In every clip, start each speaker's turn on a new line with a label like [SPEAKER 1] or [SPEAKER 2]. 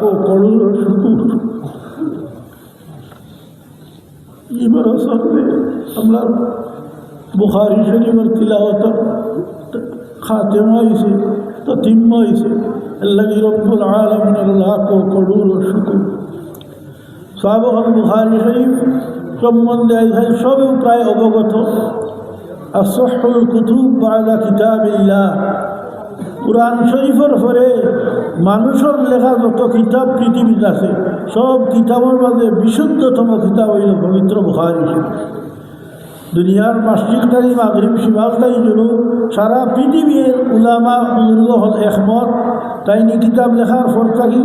[SPEAKER 1] लाखों करोड़ों शुक्र ये मेरा सामने हमरा बुखारी शरीफ और तिलावत खातिमा इसे ततिम्मा इसे अल्लाह रब्बुल आलमीन लाखों करोड़ों शुक्र साबक बुखारी शरीफ সম্বন্ধে সবই প্রায় অবগত আসহুল কুতুব বা'দা কিতাবিল্লাহ কুরআন শরীফের পরে মানুষের লেখা যত কিতাব পৃথিবীতে আছে সব কিতাবের মধ্যে বিশুদ্ধতম কিতাব হইল পবিত্র বুখারী শরীফ। দুনিয়ার মাসজিদকারী মাগরিব শিমালতাই জন্য সারা পৃথিবীর উলামা বুজুর্গ হল একমত তাইনি কিতাব লেখার পর থাকি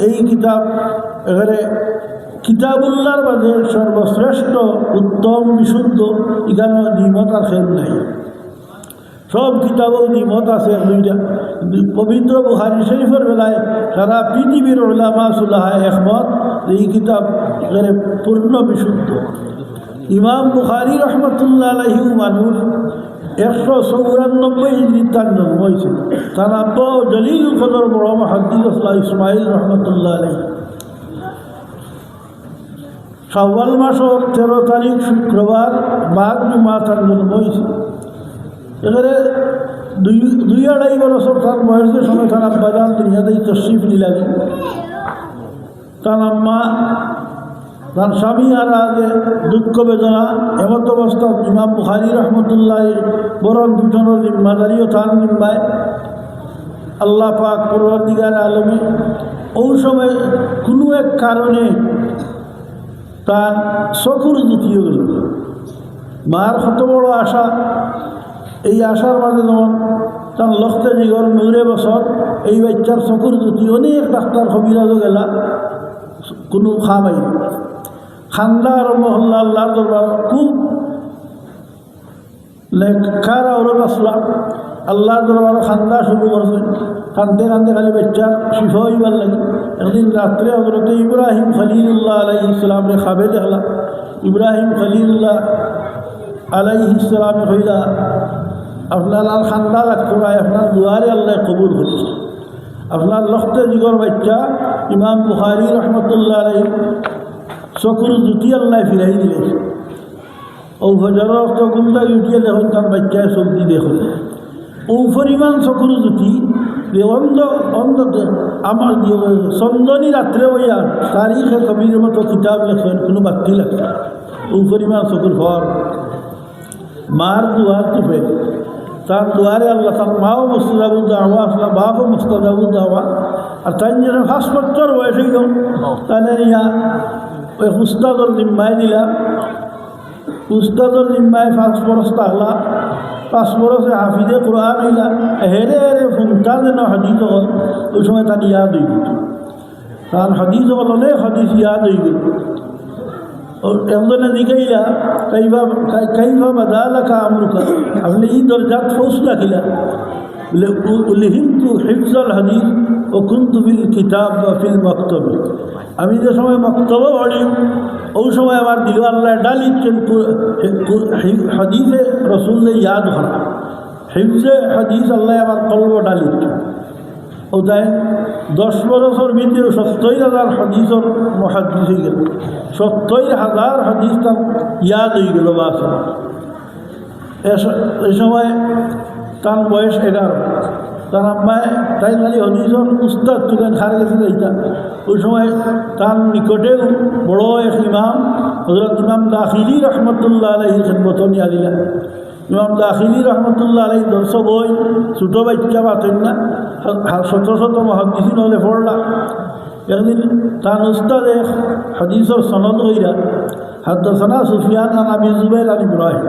[SPEAKER 1] এই কিতাব এবারে কিতাবুল্লাহর মাঝে সর্বশ্রেষ্ঠ উত্তম বিশুদ্ধ এখানে নিমত আর খেল নাই। সব কিতাবও নিমত আছে দুইটা পবিত্র বুখারী শরীফের বেলায় সারা পৃথিবীর উলামা সুলাহা একমত এই কিতাব পূর্ণ বিশুদ্ধ। ইমাম বুখারী রহমতুল্লাহ আলাইহি মানুষ 194 হিজরি তার জন্ম হয়েছে। তার আব্বা জলিল কদর বড় মুহাদ্দিস ইসমাইল রহমতুল্লাহ আলাইহি শাওয়াল মাসের 13 তারিখ শুক্রবার মাঘ জুমা তার জন্ম হয়েছে। এবারে দুই আড়াই বছর তার বয়সের সময় তার আব্বাজান দুনিয়াতেই তশরিফ নিলাগি। তার আম্মা তার স্বামী আর আগে দুঃখ বেদনা এমত অবস্থা ইমাম বুখারী রহমতুল্লাহ বরং দুজনের জিম্মাদারিও তার জিম্মায়। আল্লাহ পাক পরওয়ারদিগার আলমে ওই সময় কোনো এক কারণে তার চকুর দ্বিতীয় গেল। মার কত বড় আশা, এই আশার মাঝে যেমন তার লক্ষ্যে জিগর 9 বছর এই বাচ্চার চকুর দ্বিতীয় অনেক ডাক্তার কবিরাজও গেলা কোনো খামাই খান্দা আর মহল্লা আল্লাহর দরবার খুব লেখারা ওরক আসলাম আল্লাহর দরবার খান্দা শুরু করছে। কান্দে কান্দে খালি বাচ্চার শিফা হইবার লাগে। একদিন রাত্রে হযরত ইব্রাহিম খলিলুল্লাহ আলাইহিস সালামরে খাবে দেখলা। ইব্রাহিম খলিলুল্লাহ আলাইহিস সালামে কইলা আপনার আর খান্দা লাগতো না, আপনার দুয়ারে আল্লাহ কবুল করছে। আপনার লক্ষ্যে জিগর বাচ্চা ইমাম বুখারী রহমতুল্লাহ আলাইহি চকুর জুতি আল্লাহ ফিরাই দিলে। ও ফজর তো গুমটা উঠিয়ে দেখুন তার বাচ্চায় সবজি দেখুন ও পরিমাণ চকুর জুতি যে অন্ধ আমার চন্দনী রাত্রে হইয়া তারিখে কবির মতো কিতাব লেখেন কোনো বাক্তি লেখে ও পরিমাণ চকুর ঘর মার দুয়ার টিপে তার দুয়ারে আল্লাহ তার মাও মুস্তাজাবুদ দাওয়া আসলাম বাপও মুস্তাজাবুদ দাওয়া। আর তাই যেন 5 বছর বয়স হইল তাহলে ইয়া ওই উস্তাদর জিম্মায় দিলা। উস্তাদর জিম্মায় 5 বরস থাকলা। 5 বরসে হাফিজে কোরআন হইলা। হেরে হেরে ফুনটা যেন হাদিস হল ওই সময় তার ইয়াদ হয়ে গেল। তার হাদিস হল অনেক হাদিস ইয়াদ হয়ে গেল। একজনে জিগাইলা কাইফা বাদালাকা আমরুকা, আপনি এই দরজাত ফৌসলা খিলা বলে উলহিমতু হিফজাল হাদিস ও কুনতু ফিল কিতাব বা ফিল মক্তব। আমি যে সময় মক্তব পড়ি ওই সময় আমার দিল আল্লাহ ডালিচ্ছেন হাদিসে রসুলের ইয়াদ করা। হিফজে হাদিস আল্লাহ আমার কলব ডালিচ্ছেন। ও তাই 10 বছর ভিতরে 70,000 হাদিসের মুহাদ্দিস হয়ে গেল। 70,000 হাদিস তার ইয়াদ হয়ে গেল। বাস এই সময় তার বয়স 11। তার আম্মায় তাই খালি হদিসের উস্তাদ তুলেন খার গেছিল এইটা। ওই সময় তার নিকটেও বড় এক ইমাম হযরত ইমাম দাখিলি রহমতুল্লাহ আলাইহি খেদমত নিয়া দিলেন। ইমাম দাখিলি রহমতুল্লাহ আলাইহি দর্শ বই ছোটো বাচ্চা পাতেন না, শত শত মুহাদ্দিসিন হলে পড়লা। একদিন তার উস্তাদ এক হাদিসের সনদ হইরা হাদাসানা সুফিয়ান আন আবি যুবাইর আন ইব্রাহিম।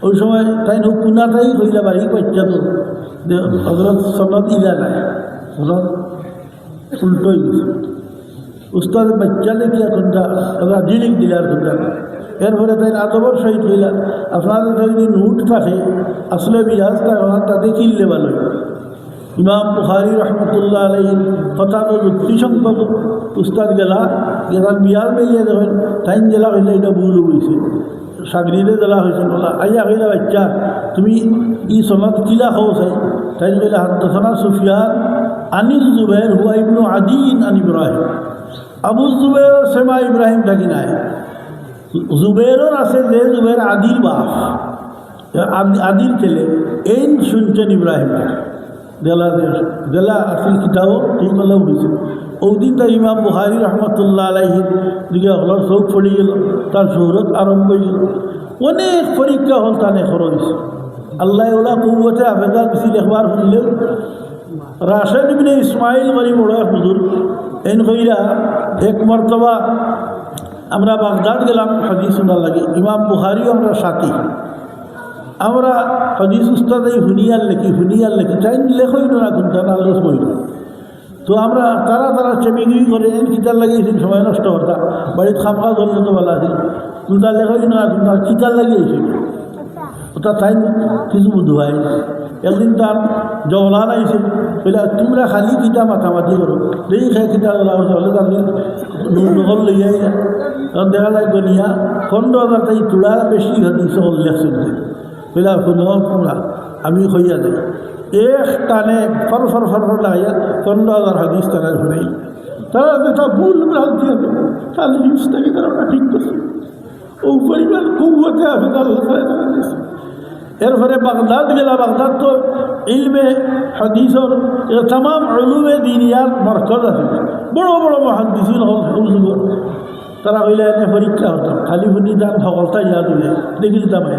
[SPEAKER 1] ওই সময় তাই হুকুনাতাই কইলা বাড়ি বাচ্চা তো হযরত সনদ ইলা নাই, সনদ উল্টোই গেছে। উস্তাদ বাচ্চা লেখিয়া কোনটা ওরা ডিলিং দিলার কোনটা। এরপরে তাই আদবর সহিত হইলা আপনাদের যদি নোট থাকে আসলে বিয়াজ তাতে কিনলে ভালো। ইমাম বুখারী রহমতুল্লাহ আলাইহি কথা তো যুক্তিসঙ্গত উস্তাদ গেলা গেলার বিয়াজ মিলিয়ে দেখেন টাইম গেলা হইলে এটা ভুল হয়েছে। সাগরিদে দেলা হয়েছে বলা আইয়া হইলা বাচ্চা তুমি ই সনদ কিলা খাও চাই তাই বলে হাদাসানা সুফিয়ান আনিল জুবাইর হুয়া ইবনু আদিন ইব্রাহিম আবু জুবের সেমা ইব্রাহিম থাকি নাই জুবেরর আছে যে জুবের আদির বাপ আদির ছেলে এই শুনছেন ইব্রাহিম গেলা আসল কিতাবও ঠিক হলেও হয়েছে ওদিন তার ইমাম বুখারী রহমতুল্লাহ আলাইহির দিকে হলার চোখ পড়ে গেল তার শহরত আরম্ভ হয়ে গেল অনেক পরীক্ষা হল তানে খরচ আল্লাহ ওলা কৌবতে আবেদা বেশি দেখবার শুনলেও রাশেদ ইবনে ইসমাইল গরি বড় এক হুজুর এন কইরা এক মর্তবা আমরা বাগদাদ গেলাম হাদিস শোনার লাগে ইমাম বুখারী আমরা সাথী আমরা হাদিস উস্তাদ এই হুনিয়ার লেখি চাই লেখই না কিন্তু আলোচ করি তো আমরা তারা চেমিগুই করে এন কিতার লাগিয়েছিল সময় নষ্ট করতাম বাড়িতে খামখা ধরলে তো ভালো আছে কিন্তু লেখই না কিন্তু কিতার লাগিয়েছিল ওটা তাই কিছু বুধবাই একদিন তার জগলান আইছে বলে তোমরা খালি কিতা মাথামাতি করো এই খাই কিতা হলে তার নকল লইয়া তখন দেখা যায় গনিয়া 15,000 তাই তোলা বেশি হাদিস লেখছেন বলে শুনো তোমরা আমি হইয়া যাই এক টানে ফর লাগাইয়া 15,000 হাদিস তারা শুনাই তারা যেটা ভুল ভ্রান্তি হবে তাহলে জিনিসটাকে তারা ঠিক করছে ও পরিমাণ কুয়াতে আছে আল্লাহ এরপরে বাগদাদ গেলা বাগদাদ তো ইলমে হাদিসর তাম উলুমে দিনিয়ার মরকজ আছে বড় বড় মহাদিসিন হল তারা হইলে এনে পরীক্ষা হতাম খালি শুনি দান সকলটা ইয়াদ হইলে দেখিল তামাই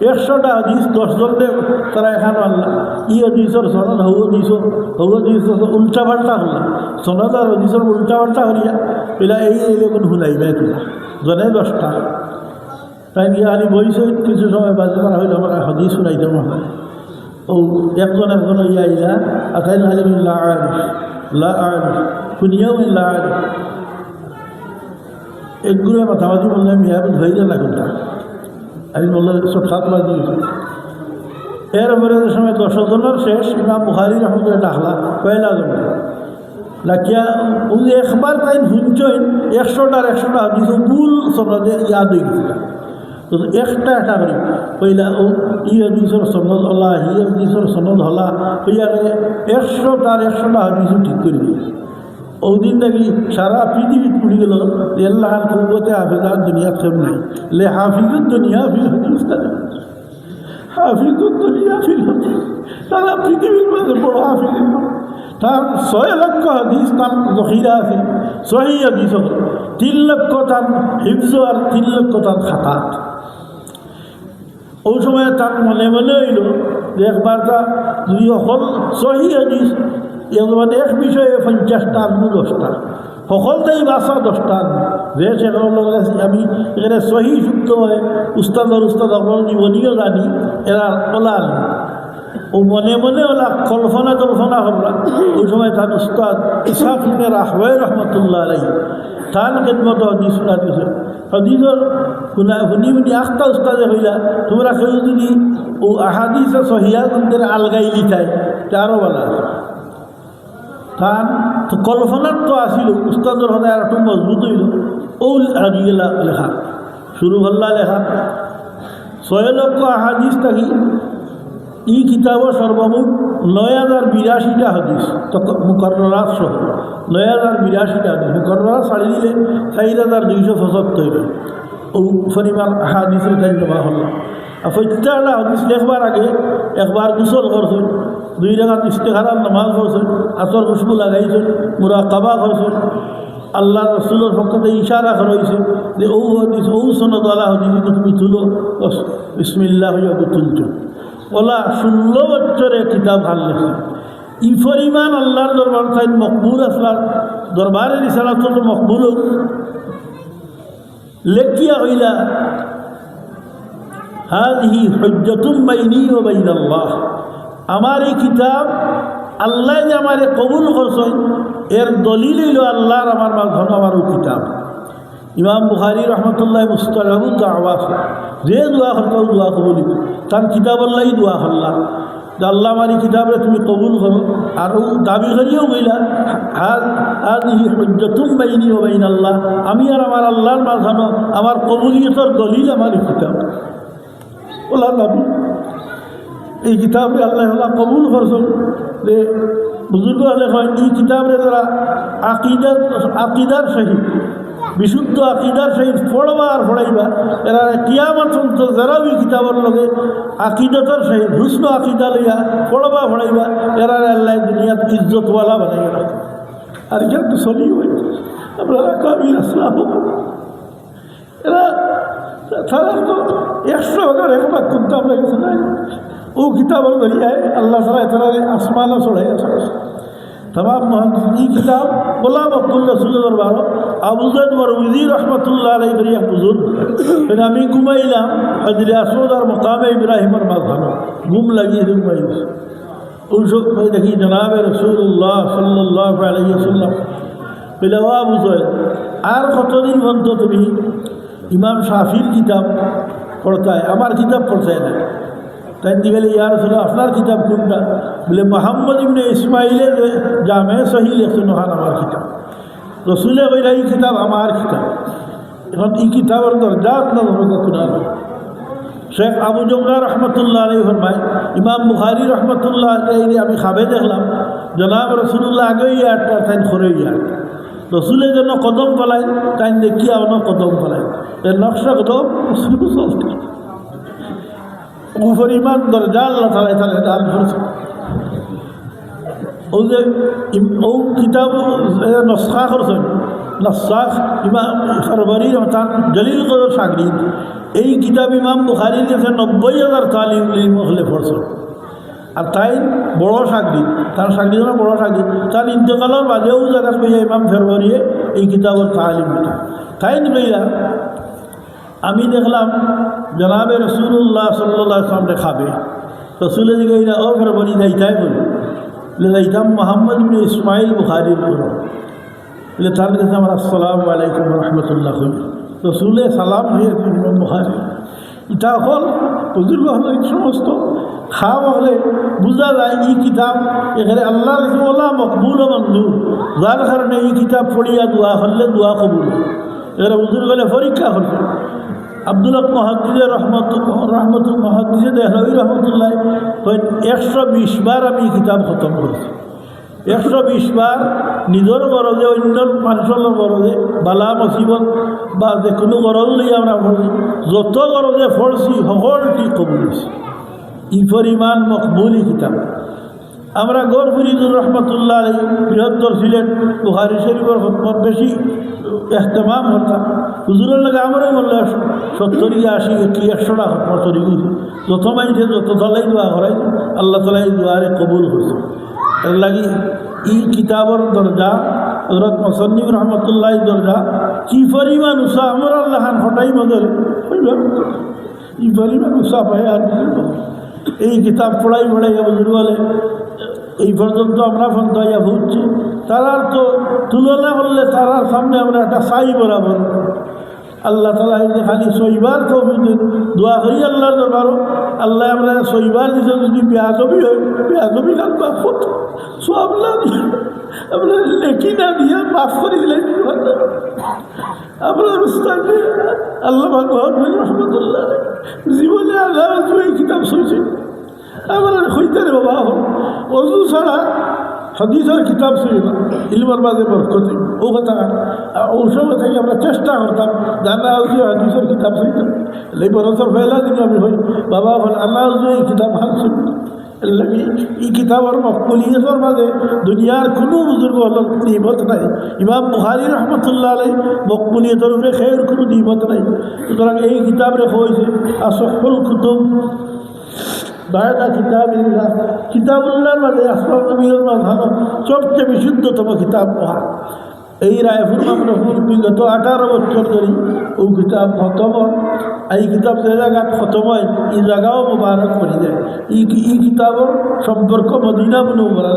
[SPEAKER 1] 100টা হাদিস 10 জনে তারা এখান আনলা হাদিসর সনদ হাদিস উল্টা পাল্টা হল সনদ আর হাদিসর উল্টা পাল্টা হলিয়া এলা এই এরকম শুনাইবে তোলা জনে 10টা তাই নিয়ে আনি বইছে কিছু সময় বাজে করা হইলে আমরা হাদিস শুনাইতে হয় ও একজন ইয়া ইলা আতাইন আলিমিল্লাহ লা শুনিয়াও লা একগুলো মাথামাতি বললে মিয়াবি ধৈর্য লাগুনটা আমি বললে সব মাস দিয়েছি এরপরে সময় 10 জনের শেষ ইমাম বুখারী রহমতুল্লাহ ডাকলা পয়লা জন লাকিয়া ওই একবার তাই শুনছেন 100টা হাদিস ভুল সনদে ইয়াদ হয়ে গেছিল তো একটা করে পয়লা ও হাদিসের সনদ হলা হাদিসের সনদ হলা হইয়া 100টা হাদিস ঠিক করে দিয়েছে ওদিন নাকি সারা পৃথিবী পুড়ে গেল আল্লাহর কুওয়াতে হাফেজার দুনিয়া কেউ নাই লে হাফিজুদ দুনিয়া ফিল হাদিস হাফিজুদ দুনিয়া ফিল হাদিস সারা পৃথিবীর মধ্যে বড় হাফিজ তার 6 লক্ষ হাদিস তার জখিরা আছে সহি হাদিস 3 লক্ষ তার হিফজ আর 3 লক্ষ তার খাতাত ওই সময় তার মনে হইল যে একবার তা যদি হল সহি হাদিস মানে এক বিষয়ে 50টা 10টা সকলতেই বাসা 10টা যে সেগুলো আমি এখানে সহি যুক্ত হয় উস্তাদ সকল জীবনীও জানি এরা ওলাল ও মনে ওলা কল্পনা হল ওই সময় তার উস্তাদ ইসহাক ইবনে রাহওয়াই রহমতুল্লাহ আলাইহি তার খেদমত হাদিস শোনা দিয়েছে হাদিসর শুনি আখটা উস্তাদে হইলা তোমরা কেউ যদি ও আহাদিসে সহিয়া কিন্তু আলগাই লিখায় তারও বলা তার তো কল্পনার তো আসিল উস্তাদর হতে আর একটু মজবুত হইল ও হাদিয়েলা লেখা শুরু হল্লা লেখা 6 লক্ষ হাদিস থাকি ই কিতাবর সর্বমোট 9,082টা হাদিস তো মুকররাত সহ 9,082টা হাদিস মুকররাত ছাড়ি দিলে 4,275 ও পরিমাণ হাদিসের টাইম দেওয়া হল আর প্রত্যেকটা হাদিস লেখবার আগে একবার গোসল করছেন 2 রাকাত ইস্তেখারার নামাজ পড়ছেন আসর খুশবু লাগাইছেন মুরাকাবা করছেন আল্লাহ রসুলের পক্ষে ইশারা করা হয়েছে যে ও হাদিস ও সনদওয়ালা হাদিস তুমি তুলো বিসমিল্লাহ হইয়া তুলছ ওলা 16 বছরে কিতাব ভাল লেখে ই পরিমাণ আল্লাহর দরবার তাই মকবুল আসলার দরবারের ইশারাত মকবুল লেখিয়া হইলা হাযিহি হুজ্জাতুম বাইনি ওয়া বাইনাল্লাহ আমার এই কিতাব আল্লাহ যে আমারে কবুল করছেন এর দলিল হইল আল্লাহর আমার মাঝখানে আমার ওই কিতাব ইমাম বুখারী রহমতুল্লাহ মুস্তাজাবুদ দাওয়াত যে দোয়া করতে দোয়া কবুল তার কিতাব আল্লাহই দোয়া করলা যে আল্লাহ আমার এই কিতাবে তুমি কবুল করো আর দাবি করিও বইলা হাযিহি হুজ্জাতুম বাইনি ওয়া বাইনাল্লাহ আমি আর আমার আল্লাহর মাঝখানে আমার কবুলিয়তের দলিল আমার এই কিতাব ওলা দাবি এই কিতাবে আল্লাহ কবুল করছেন যে বুজুর্গ হলে হয় এই কিতাবের দ্বারা আকিদার সহিত বিশুদ্ধ আকিদার সহিত পড়বা আর পড়াইবা এরা কিয়ামত পর্যন্ত যারা ওই কিতাবের লগে আকিদতর সহিত হুসন আকিদা লইয়া পড়বা পড়াইবা এরা আল্লাহ দুনিয়াত ইজ্জতওয়ালা বানাইয়া রাখে। আর কেন তো চলি হই আপনারা কাবিল আসলাম এরা তারা তো 100,000 একবার করতে আমরা কিছু নাই ও কিতাবের জরিয়ায় আল্লাহ তালা তারা আসমানও চড়াই আছে तमाम मुहद्दिस किताब गुलाम अब्दुल रसूल दरबार আবু যায়েদ মারওয়াজি রহমতুল্লাহ আলাইহি বড় এক বুজুর্গ फिर আমি ঘুমাইলাম হযরত আসওয়াদ আর মাকামে ইব্রাহিমের মাঝখানে ঘুম লাগিয়ে ঘুমাইছি ওই সময় দেখি জনাব রাসূলুল্লাহ সাল্লাল্লাহু আলাইহি ওয়াসাল্লাম বিলাওয়া আবু যায়েদ আর কতদিন পর্যন্ত তুমি ইমাম শাফির কিতাব পড়তায় আমার কিতাব পড়তায় না তাই দিগলে ইয়া রাসূলুল্লাহ আপনার কিতাব কোনটা বলে মুহাম্মদ ইবনে ইসমাইলের জামে সহিহ লেখেন আমার কিতাব রসুলে কইরা এই কিতাব আমার কিতাব এখন এই কিতাবের দরজাত না কোরআন শেখ আবু জমরা রহমতুল্লাহ আলাইহি ফরমায় ইমাম বুখারী রহমতুল্লাহ আলাইহি আমি খাবে দেখলাম জনাব রাসূলুল্লাহ আগে ইয়াটা তাই করে ইয়া রসুলের জন্য কদম ফলাই তাই দেখিয়া অন্য কদম ফলাই তাই নকশা কদম চলতে পরিমাণ দরজা আল্লাহ তাআলা তাকে দান করেছে ও যে ও কিতাব নসখা করছেন নসাখ ইমাম ফরবরি তার জলিল কদর সাগরিদ এই কিতাব ইমাম বুখারী লিখেছেন 90,000 তালিম হলে পড়ছেন আর তাই বড় সাগরিদ তার সাগরিদ না বড় সাগরিদ তার ইন্তেকালের বাদেও জায়গা পেয়ে ইমাম ফরবরিয়ে এই কিতাবের তালিম তাই নিয়া আমি দেখলাম জনাবে রাসূলুল্লাহ সাল্লাল্লাহু আলাইহি ওয়াসাল্লাম খাবে রসুলের দিকে এরা ও ফরবরি যাইতাই বলি যাইতাম মোহাম্মদ ইবনে ইসমাইল বুখারীর উপর বলে তার কাছে আমার আসসালামু আলাইকুম রহমতুল্লাহ রসুলে সালাম হয়ে বুখারী এটা হল বুজুর্গ হল সমস্ত খাওয়া হলে বোঝা যায় এই কিতাব এখানে আল্লাহর কাছে ওলা মকবুল ও মঞ্জুর যার কারণে এই কিতাব পড়িয়া দোয়া করলে দোয়া কবুল এরা বুজুর্গ হলে পরীক্ষা করবে আব্দুল হক মুহাদ্দিসের মুহাদ্দিসে দেহলভী রহমতুল্লাহ 120 বার আমি কিতাব খতম করেছি 120 বার নিজের গরজে অন্য মানুষের গরজে বালা মুসিবত বা যে কোনো গরজ লই আমরা পড়ছি যত গরজে পড়ছি সকলটি কবুল হয়েছে ই পরিমাণ মকবুলি কিতাব আমরা গৌর ফরিদুর রহমতুল্লাহ আলাইহি বৃহত্তর সিলেট বুখারী শরীফের খতমত বেশি এহতেমাম করতাম হুজুরের লাগে আমারই বললে 70-80 100টা খতমত তৈরি করছি যত মাইছে যত তলাই দোয়া করাই আল্লাহ তাআলা এই দোয়ারে কবুল করছে এর লাগি এই কিতাবের দরজা হযরত মুসান্নিফ রহমতুল্লাহ দরজা কি পরিমাণ উৎসাহ আমার আল্লাহ খান হঠাই মধ্যে এই পরিমাণ উৎসাহ পায় আর এই কিতাব পড়াই বুজুর্গ বলে এই পর্যন্ত আমরা ফন্তাইয়া ভুগছি তারার তো তুলনা করলে তারার সামনে আমরা একটা সাই বরাবর আল্লাহ তাআলা এই যে খালি সইবার তো দোয়া করি আল্লাহর দরবারও আল্লাহ আমরা সইবার দিছে যদি বেয়াদবি হয় বেয়াদবি কাঁদবা কত সব না আমরা লেখি না দিয়ে মাফ করে দিলেন আমরা আল্লাহ ভগবান রহমতুল্লাহ জীবনে আল্লাহ এই কিতাব শুনছি আমরা হইতে রে বাবা অজু ছাড়া হাদিসের কিতাব ছিল ইলমের মাঝে বরকত ও কথা ও সময় থেকে আমরা চেষ্টা করতাম জানা হচ্ছে হাদিসের কিতাব ছিল এই বছর ফেলা দিন আমি হই বাবা বল আল্লাহ এই কিতাব হাল শুনি এই কিতাবের মকবুলিয়তের মাঝে দুনিয়ার কোনো বুজুর্গ হল নিয়মত নাই ইমাম বুখারী রহমতুল্লাহ আলাইহি মকবুলিয়তের উপরে খেয়ের কোনো নিয়মত নাই সুতরাং এই কিতাব রেখা হয়েছে আসফুল কুতুব বায়না কিতাবিল্লাহ কিতাবুল্লাহর মাঝে আসমাল নবীর মাঝখানে সবচেয়ে বিশুদ্ধতম কিতাব পড়া এই রায়পুর মামরপুর বিগত 18 বছর ধরে ও কিতাব খতম এই কিতাব যে জায়গাত খতম হয় এই জায়গাও মুবারক করে যায় এই কিতাবের সম্পর্ক মদিনা মুনওয়ারা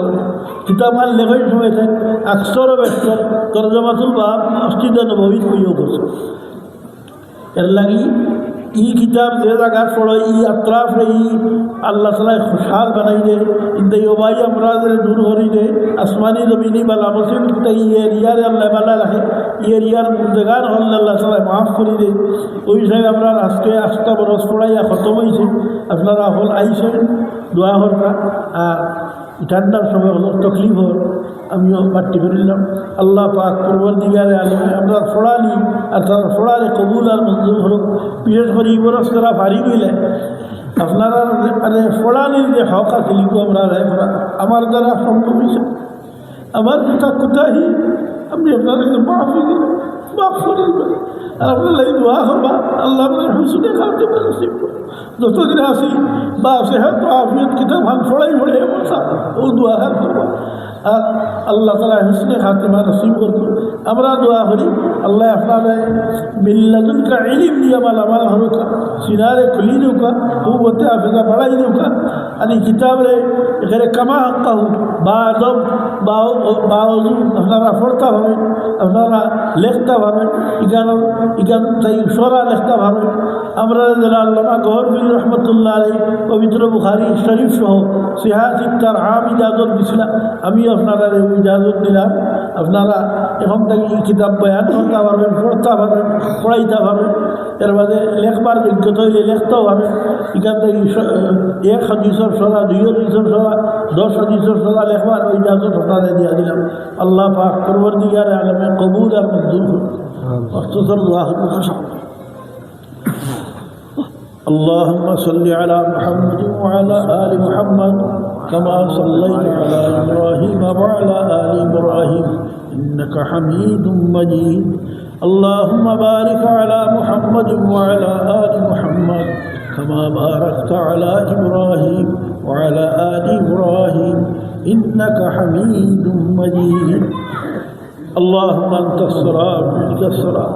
[SPEAKER 1] কিতাব আর লেখার সময় থাকে আকসর বেশর তরজমাতুল বাব মসজিদে নববী কইও করছে এর লাগি এই কিতাব যে জায়গা পড়ো এই আত্রাফে এই আল্লাহ তাআলা খুশহাল বানাই দে ইন্দে ওবাই আমরাদের দূর করি দে আসমানি জমিনি বালা মুসিবত এই এরিয়ার আল্লাহ বালা রাখে এই এরিয়ার জায়গার আল্লাহ তাআলা মাফ করে দে ওই জায়গা আমরা আজকে 8টা বরস পড়াইয়া খতম হয়েছে আপনারা হল আইসেন দোয়া করবা আর ঠান্ডার সময় হলো তকলিফ হল আমিও পার্টি করিলাম আল্লাহ পাক পরবর্তীকারে আলমে আমরা ফোড়ানি আর তার ফোড়ারে কবুল আর মঞ্জুর হল বিশেষ করে এই বরস তারা ভারী হইলে আপনারা মানে ফোড়ানির যে হক আছে লিখো আমরা আমার দ্বারা সম্ভব হয়েছে আমার কথা কোথায় আমি আপনাদের মাফি মাফ করে দেবেন আর আপনার লাগে দোয়া করবা আল্লাহ আপনার হুসুনে খাওয়াতে পারে যতদিন আসি বা সেহাত আফিয়ত কিতাব হান ফোড়াই ফোড়ে বসা ও দোয়া হাত করবা আর আল্লাহ তালা হুসনে খাতিমা নসিব করবো আমরা দোয়া করি আল্লাহ আপনারা মিল্লাদুনকা ইলিম দিয়া মালামাল হরুকা সিনারে খুলি দেউকা কুবতে আফিদা বাড়াই দেউকা আর কিতাব রে এখানে কামা হাক্কা হোক বা আদব বা অজু আপনারা পড়তা ভাবেন আপনারা লেখতা ভাবেন ইগান তাই সরা লেখতা ভাবেন আমরা যারা আল্লামা গহরবিল রহমতুল্লাহ আলী পবিত্র বুখারি শরীফ সহ সিহাসিক তার আম ইজাজত দিছিলাম আমি আপনারা ইজাজত দিলাম আপনারা এখন থেকে কিতাব বয়ান করতে পারবেন পড়তে পারবেন পড়াইতে পারবেন এর বাদে লেখবার যোগ্যতা হইলে লেখতেও পারবেন এখান থেকে 1 হাদিসের সরা 2 হাদিসের সরা 10 হাদিসের সরা লেখবার ওই ইজাজত আপনারা দিয়ে দিলাম আল্লাহ পাক পরবর্তীকারে আলমে কবুল আর মঞ্জুর اللهم صل على محمد وعلى آل محمد كما صليت على إبراهيم وعلى آل إبراهيم إنك حميد مجيد اللهم بارك على محمد وعلى آل محمد كما باركت على إبراهيم وعلى آل إبراهيم إنك حميد مجيد اللهم أنت الصلاة منك الصلاة